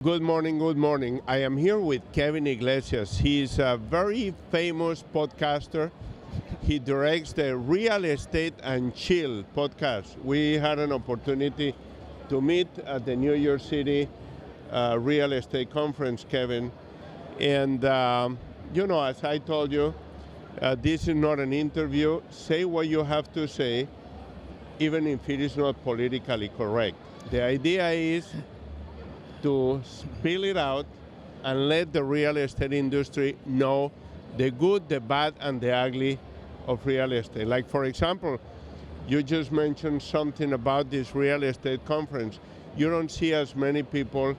Good morning, good morning. I am here with Kevin Iglesias. He's a very famous podcaster. He directs the Real Estate and Chill podcast. We had an opportunity to meet at the New York City Real Estate Conference, Kevin. And, as I told you, this is not an interview. Say what you have to say, even if it is not politically correct. The idea is to spill it out and let the real estate industry know the good, the bad, and the ugly of real estate. Like, for example, you just mentioned something about this real estate conference. You don't see as many people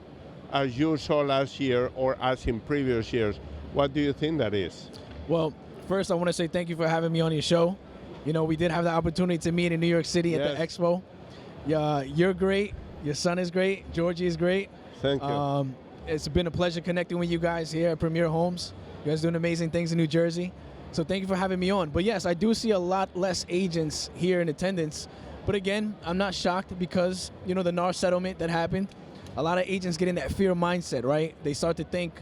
as you saw last year or as in previous years. What do you think that is? Well, first I want to say thank you for having me on your show. You know, we did have the opportunity to meet in New York City at the expo. You're great. Your son is great. Georgie is great. Thank you. It's been a pleasure connecting with you guys here at Premier Homes. You guys doing amazing things in New Jersey. So thank you for having me on. But yes, I do see a lot less agents here in attendance. But again, I'm not shocked because, the NAR settlement that happened, a lot of agents get in that fear mindset, right? They start to think,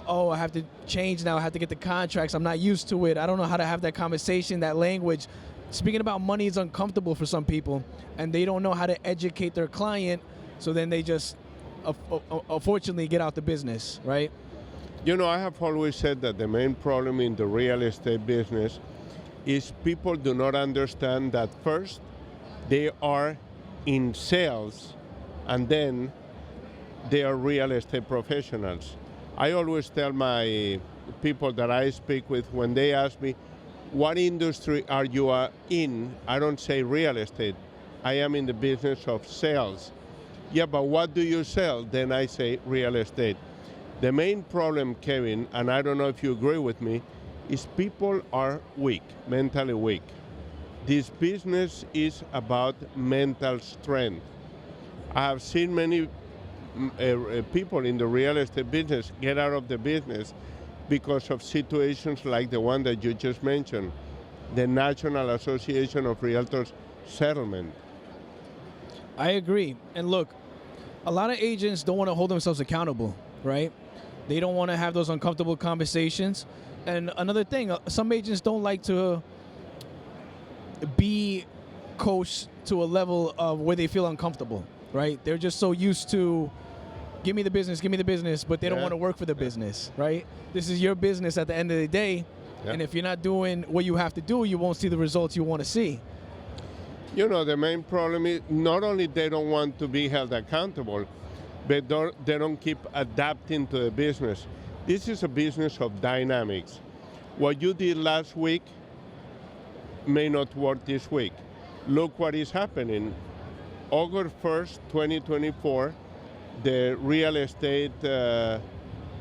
oh, I have to change now. I have to get the contracts. I'm not used to it. I don't know how to have that conversation, that language. Speaking about money is uncomfortable for some people, and they don't know how to educate their client. So then they just unfortunately get out the business, right? I have always said that the main problem in the real estate business is people do not understand that first they are in sales and then they are real estate professionals. I always tell my people that I speak with when they ask me, what industry are you in? I don't say real estate. I am in the business of sales. Yeah, but what do you sell? Then I say real estate. The main problem, Kevin, and I don't know if you agree with me, is people are weak, mentally weak. This business is about mental strength. I have seen many people in the real estate business get out of the business because of situations like the one that you just mentioned, the National Association of Realtors settlement. I agree. And look, a lot of agents don't want to hold themselves accountable, right? They don't want to have those uncomfortable conversations. And another thing, some agents don't like to be coached to a level of where they feel uncomfortable, right? They're just so used to, give me the business, but they don't want to work for the business, right? This is your business at the end of the day. And if you're not doing what you have to do, you won't see the results you want to see. The main problem is not only they don't want to be held accountable, but they don't keep adapting to the business. This is a business of dynamics. What you did last week may not work this week. Look what is happening. August 1st, 2024, the Real Estate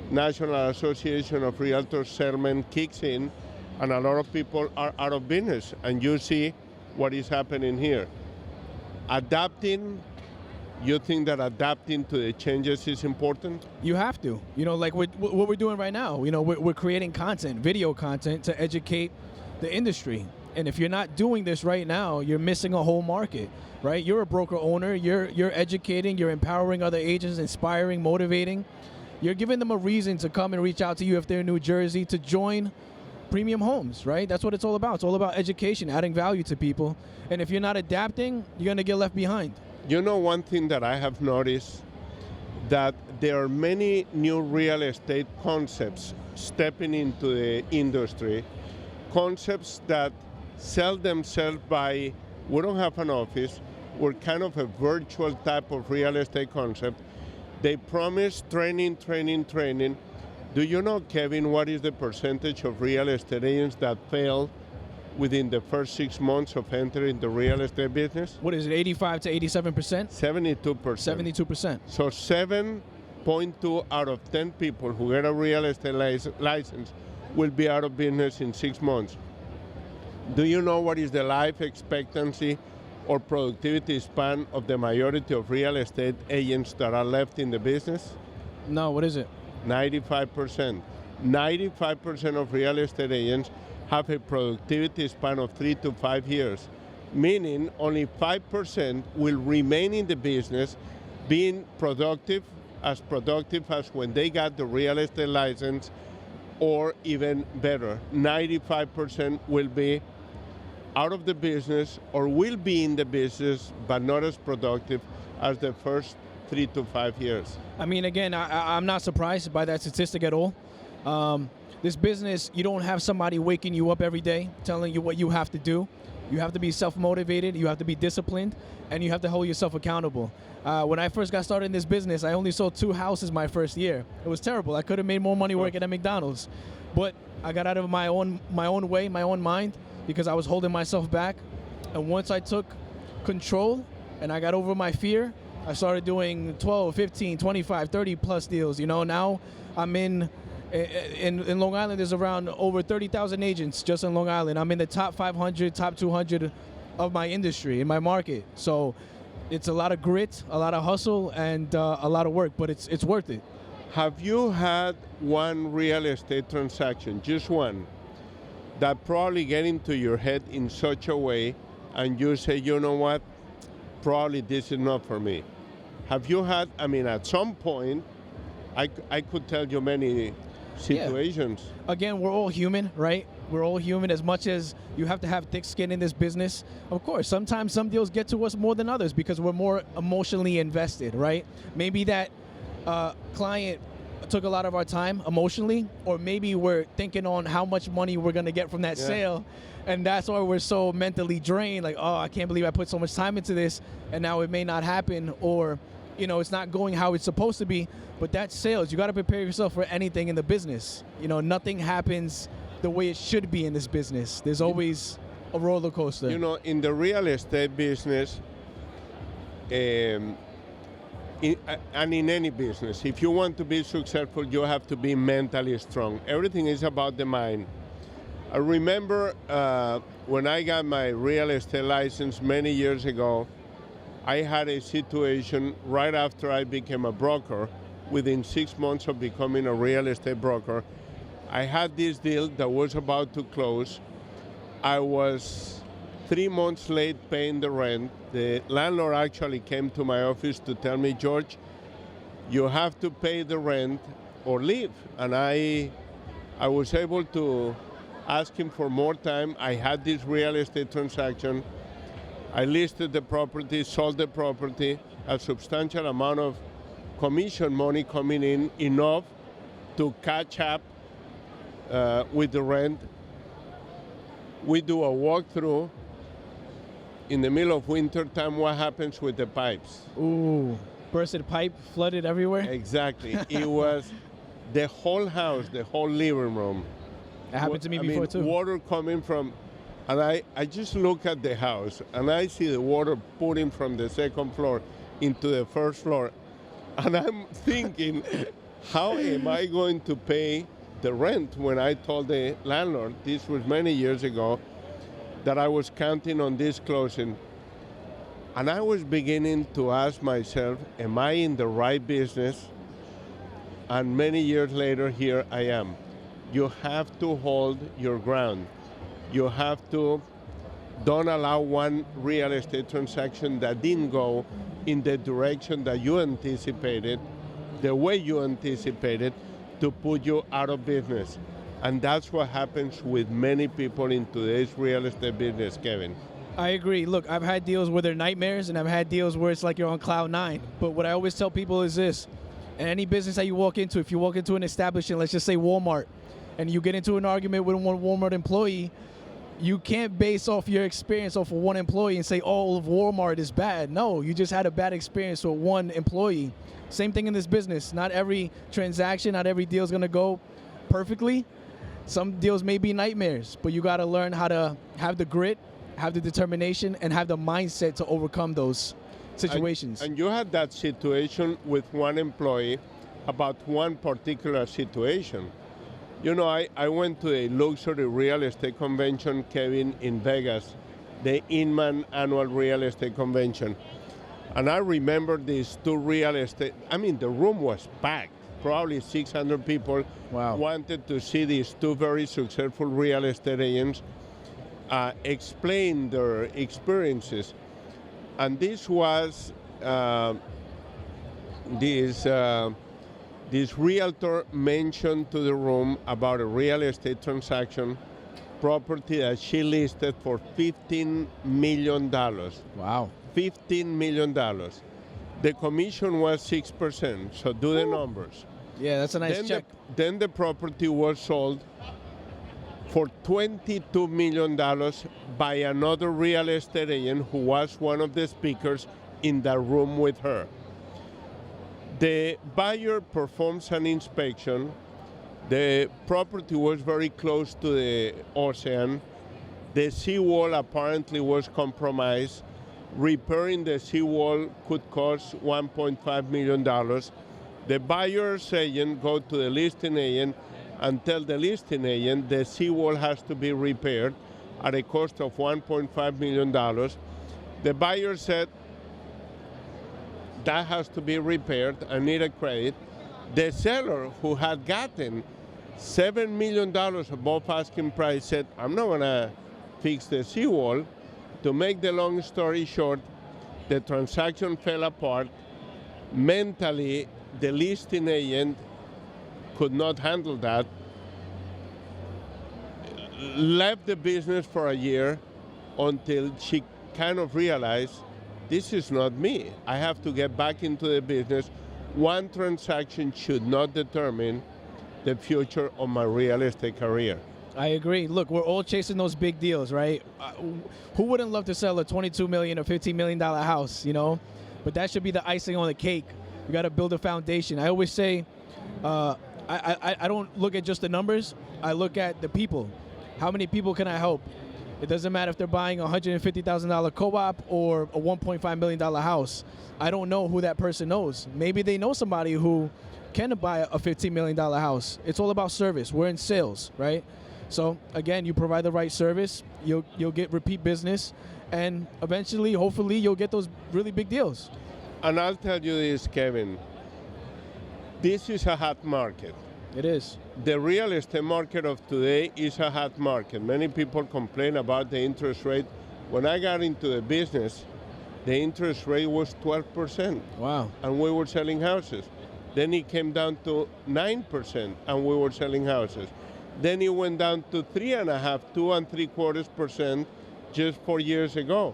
National Association of Realtors settlement kicks in, and a lot of people are out of business. And you see what is happening here. Adapting, you think that adapting to the changes is important? You have to. Like what we're doing right now. We're creating content, video content to educate the industry. And if you're not doing this right now, you're missing a whole market, right? You're a broker owner. You're educating. You're empowering other agents, inspiring, motivating. You're giving them a reason to come and reach out to you if they're in New Jersey to join Premium Homes, right? That's what it's all about. It's all about education, adding value to people. And if you're not adapting, you're going to get left behind. One thing that I have noticed, that there are many new real estate concepts stepping into the industry, concepts that sell themselves by, we don't have an office, we're kind of a virtual type of real estate concept. They promise training. Do you know, Kevin, what is the percentage of real estate agents that fail within the first 6 months of entering the real estate business? What is it, 85 to 87%? 72%. 72%. So 7.2 out of 10 people who get a real estate license will be out of business in 6 months. Do you know what is the life expectancy or productivity span of the majority of real estate agents that are left in the business? No, what is it? 95%. 95% of real estate agents have a productivity span of 3 to 5 years, meaning only 5% will remain in the business being productive as productive as when they got the real estate license, or even better, 95% will be out of the business or will be in the business but not as productive as the first 3 to 5 years. I mean, again, I'm not surprised by that statistic at all. This business, you don't have somebody waking you up every day telling you what you have to do. You have to be self-motivated, you have to be disciplined, and you have to hold yourself accountable. When I first got started in this business, I only sold 2 houses my first year. It was terrible. I could have made more money working at McDonald's. But I got out of my own way, my own mind, because I was holding myself back. And once I took control and I got over my fear, I started doing 12, 15, 25, 30 plus deals. You know, now I'm in Long Island. There's around over 30,000 agents just in Long Island. I'm in the top 500, top 200 of my industry, in my market. So it's a lot of grit, a lot of hustle, and a lot of work, but it's worth it. Have you had one real estate transaction, just one, that probably get into your head in such a way and you say, you know what, probably this is not for me? Have you had, I mean, at some point, I could tell you many situations. Yeah. Again, we're all human, right? We're all human. As much as you have to have thick skin in this business, of course, sometimes some deals get to us more than others because we're more emotionally invested, right? Maybe that client took a lot of our time emotionally, or maybe we're thinking on how much money we're going to get from that sale, and that's why we're so mentally drained, like, oh, I can't believe I put so much time into this and now it may not happen, or you know, it's not going how it's supposed to be. But that's sales. You got to prepare yourself for anything in the business. You know, nothing happens the way it should be in this business. There's always a roller coaster. You know, in the real estate business, and in any business, if you want to be successful, you have to be mentally strong. Everything is about the mind. I remember when I got my real estate license many years ago, I had a situation right after I became a broker. Within 6 months of becoming a real estate broker, I had this deal that was about to close. I was 3 months late paying the rent. The landlord actually came to my office to tell me, George, you have to pay the rent or leave. And I was able to ask him for more time. I had this real estate transaction. I listed the property, sold the property, a substantial amount of commission money coming in, enough to catch up with the rent. We do a walkthrough. In the middle of winter time, what happens with the pipes? Ooh, bursted pipe, flooded everywhere? Exactly. It was the whole house, the whole living room. That happened to me before too. Water coming from, and I just look at the house and I see the water pouring from the second floor into the first floor. And I'm thinking, how am I going to pay the rent when I told the landlord, this was many years ago, that I was counting on this closing. And I was beginning to ask myself, am I in the right business? And many years later, here I am. You have to hold your ground. You have to, don't allow one real estate transaction that didn't go in the direction that you anticipated, the way you anticipated, to put you out of business. And that's what happens with many people in today's real estate business, Kevin. I agree. Look, I've had deals where they're nightmares, and I've had deals where it's like you're on cloud 9. But what I always tell people is this: in any business that you walk into, if you walk into an establishment, let's just say Walmart, and you get into an argument with one Walmart employee, you can't base off your experience off of one employee and say all of Walmart is bad. No, you just had a bad experience with one employee. Same thing in this business. Not every transaction, not every deal is going to go perfectly. Some deals may be nightmares, but you got to learn how to have the grit, have the determination, and have the mindset to overcome those situations. And you had that situation with one employee about one particular situation. You know, I went to a luxury real estate convention, Kevin, in Vegas, the Inman Annual Real Estate Convention. And I remember these two real estate, I mean, the room was packed. Probably 600 people wanted to see these two very successful real estate agents explain their experiences. And this was this realtor mentioned to the room about a real estate transaction property that she listed for $15 million. Wow. $15 million. The commission was 6%, so do the numbers. Yeah, that's a nice check. Then the property was sold for $22 million by another real estate agent who was one of the speakers in the room with her. The buyer performs an inspection. The property was very close to the ocean. The seawall apparently was compromised. Repairing the seawall could cost $1.5 million. The buyer's agent go to the listing agent and tell the listing agent the seawall has to be repaired at a cost of $1.5 million. The buyer said, that has to be repaired, I need a credit. The seller, who had gotten $7 million above asking price, said, I'm not gonna fix the seawall. To make the long story short, the transaction fell apart. Mentally, the listing agent could not handle that, left the business for a year until she kind of realized, this is not me. I have to get back into the business. One transaction should not determine the future of my real estate career. I agree. Look, we're all chasing those big deals, right? Who wouldn't love to sell a $22 million or $15 million house, you know? But that should be the icing on the cake. You got to build a foundation. I always say, I don't look at just the numbers. I look at the people. How many people can I help? It doesn't matter if they're buying a $150,000 co-op or a $1.5 million house. I don't know who that person knows. Maybe they know somebody who can buy a $15 million house. It's all about service. We're in sales, right? So again, you provide the right service, you'll get repeat business, and eventually, hopefully, you'll get those really big deals. And I'll tell you this, Kevin. This is a hot market. It is. The real estate market of today is a hot market. Many people complain about the interest rate. When I got into the business, the interest rate was 12%. Wow. And we were selling houses. Then it came down to 9%, and we were selling houses. Then it went down to 3.5%, 2.75% just 4 years ago.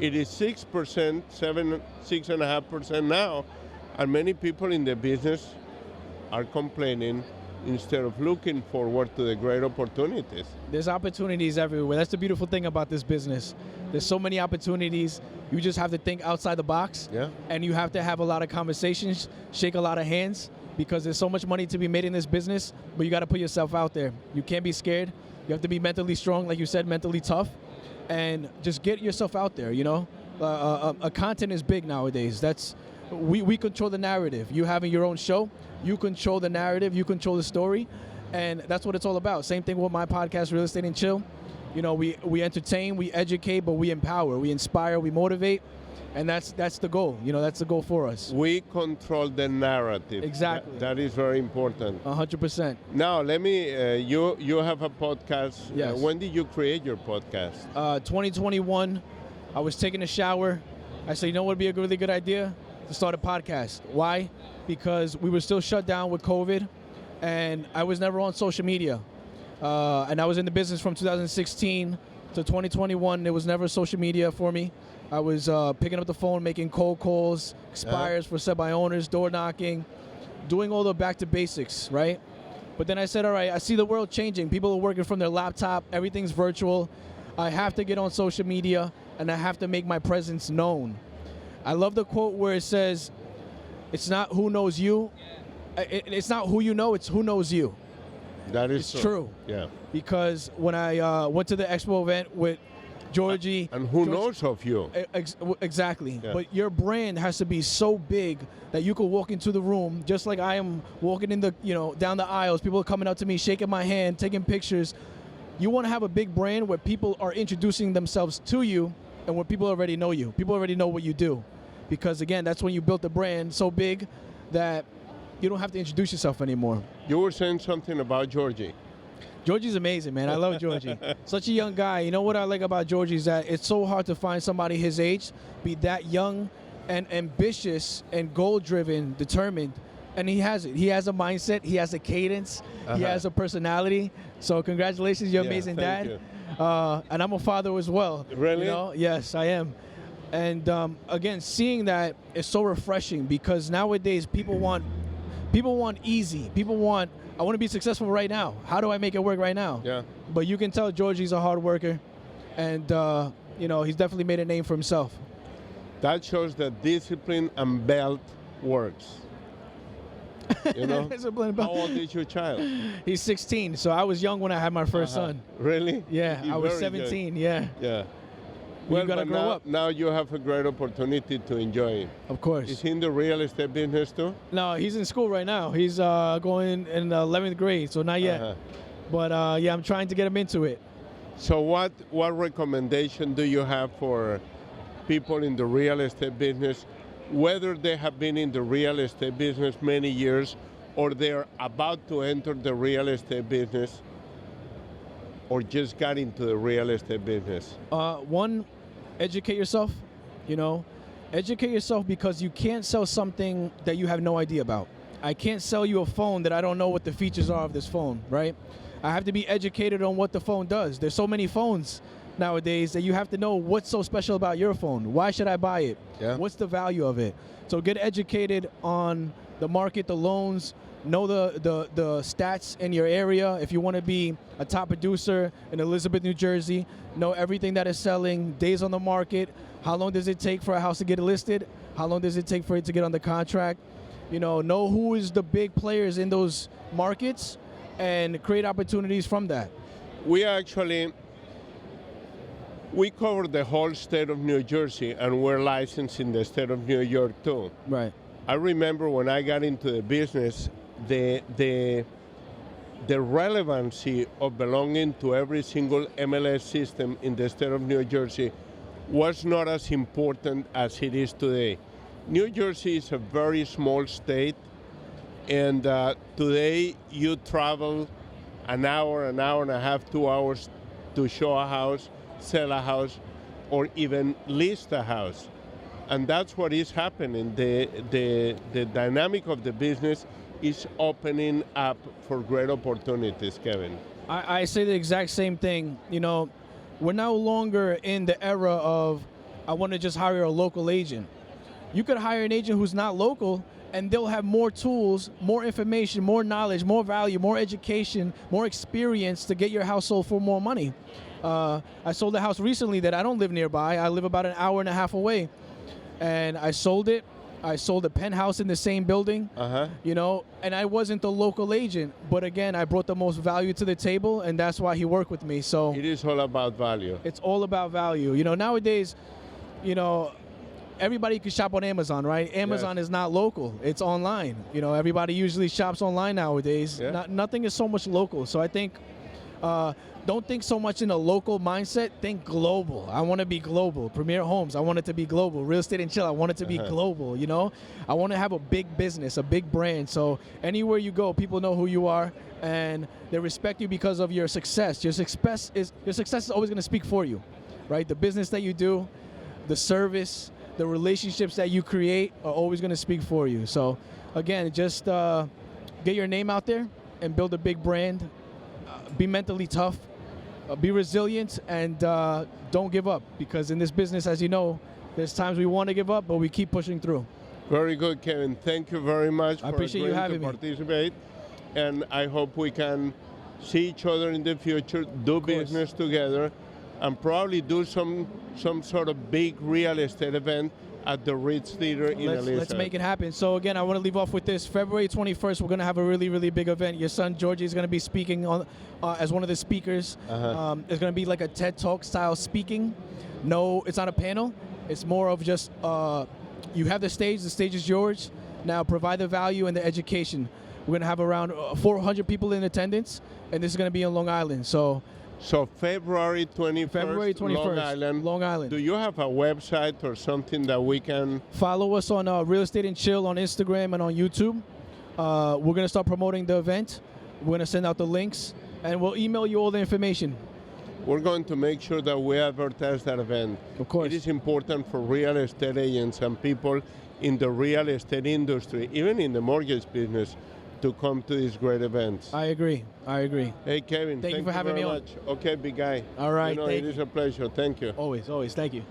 It is 6%, 6.5% now, and many people in the business are complaining instead of looking forward to the great opportunities. There's opportunities everywhere. That's the beautiful thing about this business. There's so many opportunities. You just have to think outside the box. Yeah. And you have to have a lot of conversations, shake a lot of hands, because there's so much money to be made in this business, but you got to put yourself out there. You can't be scared. You have to be mentally strong, like you said, mentally tough, and just get yourself out there, you know? A content is big nowadays. We control the narrative. You having your own show, you control the narrative, you control the story, and that's what it's all about. Same thing with my podcast, Real Estate and Chill. You know, we entertain, we educate, but we empower, we inspire, we motivate, and that's the goal. You know, that's the goal for us. We control the narrative. Exactly. That is very important. 100%. Now, let me, you have a podcast. Yes. When did you create your podcast? 2021, I was taking a shower. I said, you know what would be a really good idea? To start a podcast. Why? Because we were still shut down with COVID, and I was never on social media. And I was in the business from 2016 to 2021. There was never social media for me. I was picking up the phone, making cold calls, expires for sell-by owners, door knocking, doing all the back to basics, right? But then I said, all right, I see the world changing. People are working from their laptop. Everything's virtual. I have to get on social media, and I have to make my presence known. I love the quote where it says, it's not who knows you. It's not who you know, it's who knows you. That is It's true. Yeah. Because when I went to the expo event with Georgie. And who knows of you? Exactly. Yeah. But your brand has to be so big that you could walk into the room just like I am walking in the, down the aisles. People are coming up to me, shaking my hand, taking pictures. You want to have a big brand where people are introducing themselves to you and where people already know you. People already know what you do. Because again, that's when you built the brand so big that you don't have to introduce yourself anymore. You were saying something about Georgie. Georgie's amazing, man. I love Georgie. Such a young guy. You know what I like about Georgie is that it's so hard to find somebody his age, be that young, and ambitious and goal-driven, determined. And he has it. He has a mindset. He has a cadence. He has a personality. So congratulations, you're amazing thank dad. you. And I'm a father as well. Really? You know? Yes, I am. And again, seeing that is so refreshing because nowadays people want easy. People want, I want to be successful right now. How do I make it work right now? Yeah. But you can tell Georgie's a hard worker, and you know, he's definitely made a name for himself. That shows that discipline and belt works. You know? Discipline belt. How old is your child? He's 16, so I was young when I had my 1st son. Really? Yeah, I was Very 17. good. Yeah. Yeah. Well, you gotta but grow up. now you have a great opportunity to enjoy it. Of course. Is he in the real estate business too? No, he's in school right now. He's going in 11th grade, so not yet. But yeah, I'm trying to get him into it. So what recommendation do you have for people in the real estate business, whether they have been in the real estate business many years or they're about to enter the real estate business or just got into the real estate business? One, educate yourself. You know, educate yourself because you can't sell something that you have no idea about. I can't sell you a phone that I don't know what the features are of this phone, right? I have to be educated on what the phone does. There's so many phones nowadays that you have to know what's so special about your phone. Why should I buy it? Yeah. What's the value of it? So get educated on the market, the loans, know the stats in your area. If you want to be a top producer in Elizabeth, New Jersey, know everything that is selling, days on the market, how long does it take for a house to get listed, how long does it take for it to get under contract, you know who is the big players in those markets and create opportunities from that. We cover the whole state of New Jersey and we're licensed in the state of New York too. Right. I remember when I got into the business, the relevancy of belonging to every single MLS system in the state of New Jersey was not as important as it is today. New Jersey is a very small state, and today you travel an hour and a half, 2 hours to show a house, sell a house, or even list a house. And that's what is happening. The dynamic of the business is opening up for great opportunities, Kevin. I say the exact same thing. You know, we're no longer in the era of I want to just hire a local agent. You could hire an agent who's not local and they'll have more tools, more information, more knowledge, more value, more education, more experience to get your house sold for more money. I sold a house recently that I don't live nearby. I live about an hour and a half away. And I sold it. I sold a penthouse in the same building, you know, and I wasn't the local agent. But again, I brought the most value to the table, and that's why he worked with me. So it is all about value. It's all about value. You know, nowadays, you know, everybody can shop on Amazon, right? Amazon is not local. It's online. You know, everybody usually shops online nowadays. Yeah. Nothing is so much local. So I think don't think so much in a local mindset. Think global. I want to be global. Premier Homes, I want it to be global. Real Estate and Chill, I want it to be global, you know? I want to have a big business, a big brand. So anywhere you go, people know who you are and they respect you because of your success. Your success is always going to speak for you, right? The business that you do, the service, the relationships that you create are always going to speak for you. So again, just get your name out there and build a big brand. Be mentally tough. Be resilient and don't give up, because in this business, as you know, there's times we want to give up, but we keep pushing through. Very good, Kevin. Thank you very much I appreciate you having to participate. And I hope we can see each other in the future, do business together, and probably do some sort of big real estate event at the Ritz Theater in Elizabeth. Let's make it happen. So again, I want to leave off with this. February 21st, we're going to have a really, really big event. Your son, Georgie, is going to be speaking on as one of the speakers. It's going to be like a TED Talk style speaking. No, it's not a panel. It's more of just, you have the stage is yours. Now provide the value and the education. We're going to have around 400 people in attendance, and this is going to be in Long Island. So February 21st, Long Island. Do you have a website or something that we can... Follow us on Real Estate and Chill on Instagram and on YouTube. We're going to start promoting the event. We're going to send out the links, and we'll email you all the information. we're going to make sure that we advertise that event. Of course. It is important for real estate agents and people in the real estate industry, even in the mortgage business, to come to these great events. I agree. I agree. Hey, Kevin, Thank you for having very me on. much. Okay, big guy. All right, You know, thank it is you. a pleasure. Thank you. Always, always. Thank you.